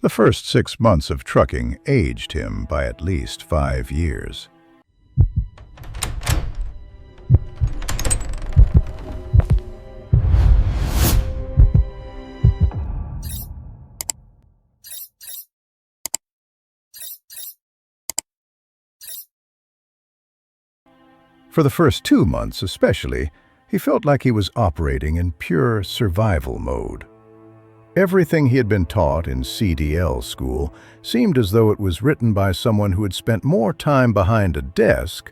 The first 6 months of trucking aged him by at least 5 years. For the first 2 months especially, he felt like he was operating in pure survival mode. Everything he had been taught in CDL school seemed as though it was written by someone who had spent more time behind a desk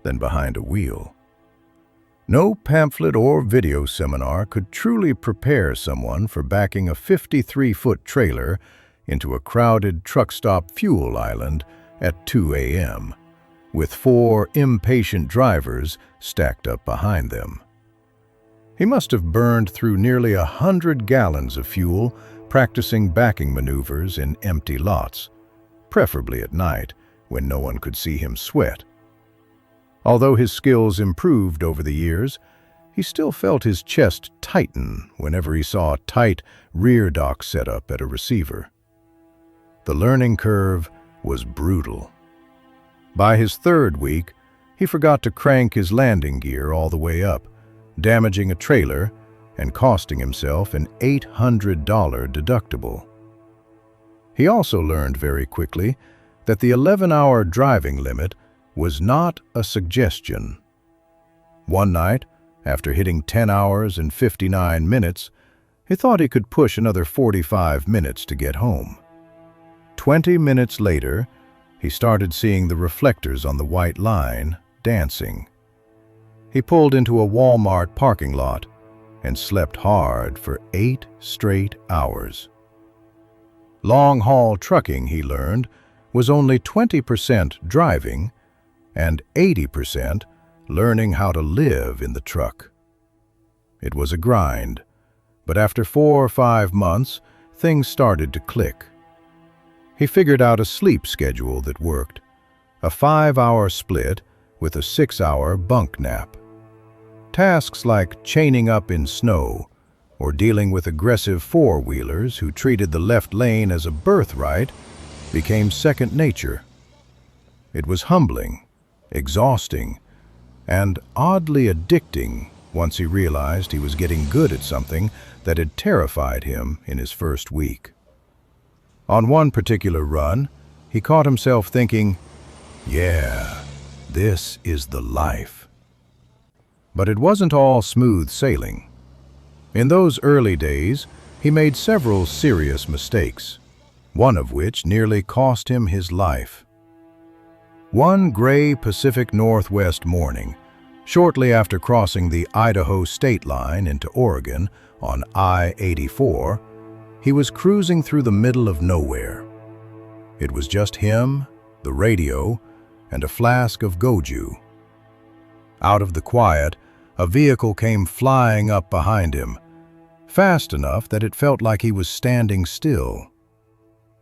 than behind a wheel. No pamphlet or video seminar could truly prepare someone for backing a 53-foot trailer into a crowded truck stop fuel island at 2 a.m., with 4 impatient drivers stacked up behind them. He must have burned through nearly 100 gallons of fuel practicing backing maneuvers in empty lots, preferably at night when no one could see him sweat. Although his skills improved over the years, he still felt his chest tighten whenever he saw a tight rear dock setup at a receiver. The learning curve was brutal. By his 3rd week, he forgot to crank his landing gear all the way up, damaging a trailer and costing himself an $800 deductible. He also learned very quickly that the 11-hour driving limit was not a suggestion. One night, after hitting 10 hours and 59 minutes, he thought he could push another 45 minutes to get home. 20 minutes later, he started seeing the reflectors on the white line dancing. He pulled into a Walmart parking lot and slept hard for 8 straight hours. Long-haul trucking, he learned, was only 20% driving and 80% learning how to live in the truck. It was a grind, but after 4 or 5 months, things started to click. He figured out a sleep schedule that worked, a 5-hour split with a 6-hour bunk nap. Tasks like chaining up in snow or dealing with aggressive four-wheelers who treated the left lane as a birthright became second nature. It was humbling, exhausting, and oddly addicting once he realized he was getting good at something that had terrified him in his first week. On one particular run, he caught himself thinking, "Yeah, this is the life." But it wasn't all smooth sailing. In those early days, he made several serious mistakes, one of which nearly cost him his life. One gray Pacific Northwest morning, shortly after crossing the Idaho state line into Oregon on I-84, he was cruising through the middle of nowhere. It was just him, the radio, and a flask of goju. Out of the quiet, a vehicle came flying up behind him, fast enough that it felt like he was standing still.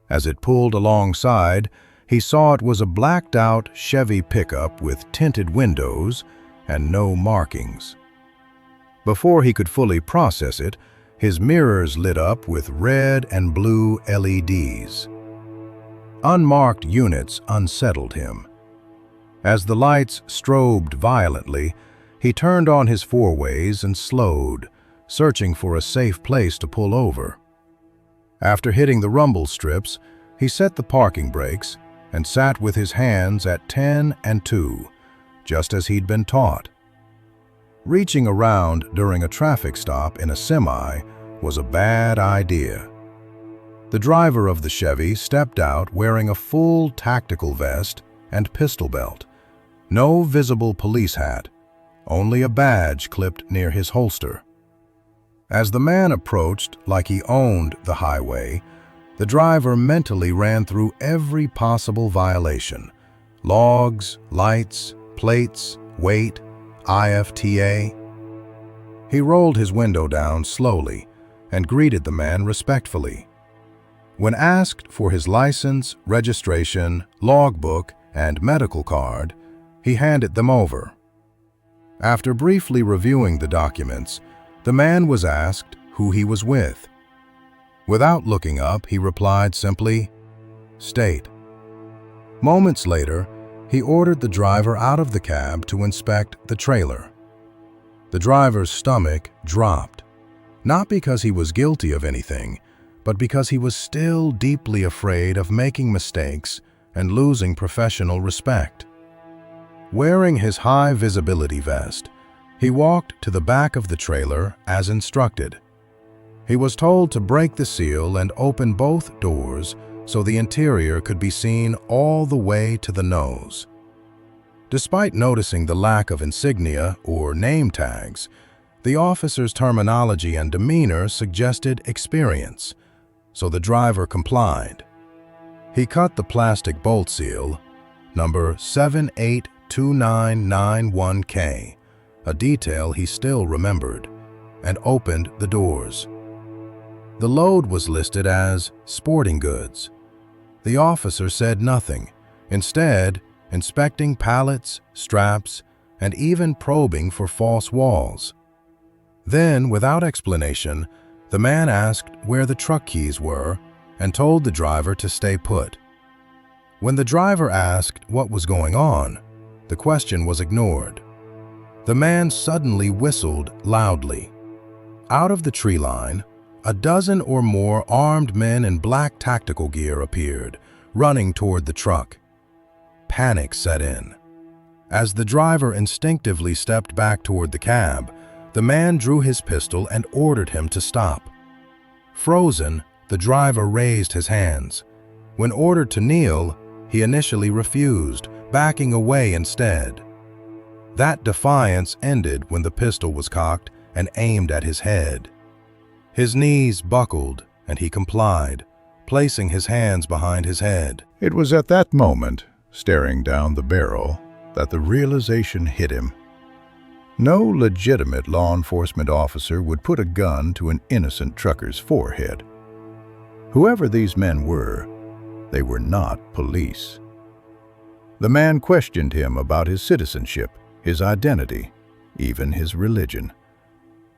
As it pulled alongside, he saw it was a blacked-out Chevy pickup with tinted windows and no markings. Before he could fully process it, his mirrors lit up with red and blue LEDs. Unmarked units unsettled him. As the lights strobed violently, he turned on his four-ways and slowed, searching for a safe place to pull over. After hitting the rumble strips, he set the parking brakes and sat with his hands at 10 and 2, just as he'd been taught. Reaching around during a traffic stop in a semi was a bad idea. The driver of the Chevy stepped out wearing a full tactical vest and pistol belt. No visible police hat, only a badge clipped near his holster. As the man approached like he owned the highway, the driver mentally ran through every possible violation: logs, lights, plates, weight, IFTA. He rolled his window down slowly and greeted the man respectfully. When asked for his license, registration, logbook, and medical card, he handed them over. After briefly reviewing the documents, the man was asked who he was with. Without looking up, he replied simply, "State." Moments later, he ordered the driver out of the cab to inspect the trailer. The driver's stomach dropped, not because he was guilty of anything, but because he was still deeply afraid of making mistakes and losing professional respect. Wearing his high-visibility vest, he walked to the back of the trailer as instructed. He was told to break the seal and open both doors so the interior could be seen all the way to the nose. Despite noticing the lack of insignia or name tags, the officer's terminology and demeanor suggested experience, so the driver complied. He cut the plastic bolt seal, number 782991K, a detail he still remembered, and opened the doors. The load was listed as sporting goods. The officer said nothing, instead inspecting pallets, straps, and even probing for false walls. Then, without explanation, the man asked where the truck keys were and told the driver to stay put. When the driver asked what was going on, the question was ignored. The man suddenly whistled loudly. Out of the tree line, a dozen or more armed men in black tactical gear appeared, running toward the truck. Panic set in. As the driver instinctively stepped back toward the cab, the man drew his pistol and ordered him to stop. Frozen, the driver raised his hands. When ordered to kneel, he initially refused, backing away instead. That defiance ended when the pistol was cocked and aimed at his head. His knees buckled, and he complied, placing his hands behind his head. It was at that moment, staring down the barrel, that the realization hit him. No legitimate law enforcement officer would put a gun to an innocent trucker's forehead. Whoever these men were, they were not police. The man questioned him about his citizenship, his identity, even his religion.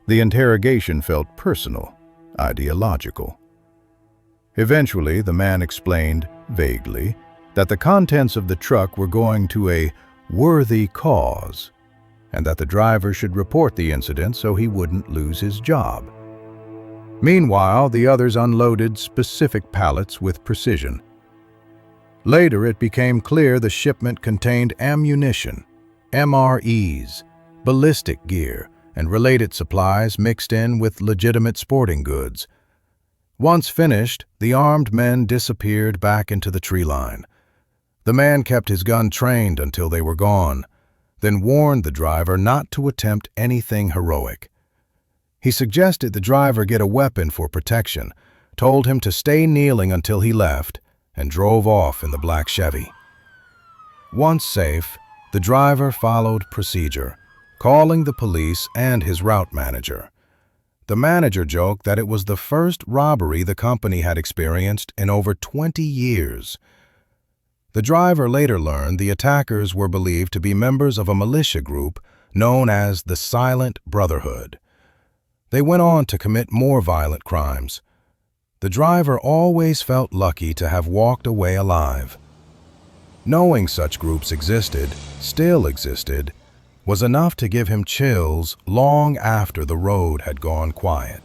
The interrogation felt personal, ideological. Eventually, the man explained, vaguely, that the contents of the truck were going to a worthy cause, and that the driver should report the incident so he wouldn't lose his job. Meanwhile, the others unloaded specific pallets with precision. Later, it became clear the shipment contained ammunition, MREs, ballistic gear, and related supplies mixed in with legitimate sporting goods. Once finished, the armed men disappeared back into the tree line. The man kept his gun trained until they were gone, then warned the driver not to attempt anything heroic. He suggested the driver get a weapon for protection, told him to stay kneeling until he left, and drove off in the black Chevy. Once safe, the driver followed procedure, calling the police and his route manager. The manager joked that it was the first robbery the company had experienced in over 20 years. The driver later learned the attackers were believed to be members of a militia group known as the Silent Brotherhood. They went on to commit more violent crimes. The driver always felt lucky to have walked away alive. Knowing such groups existed, still existed, was enough to give him chills long after the road had gone quiet.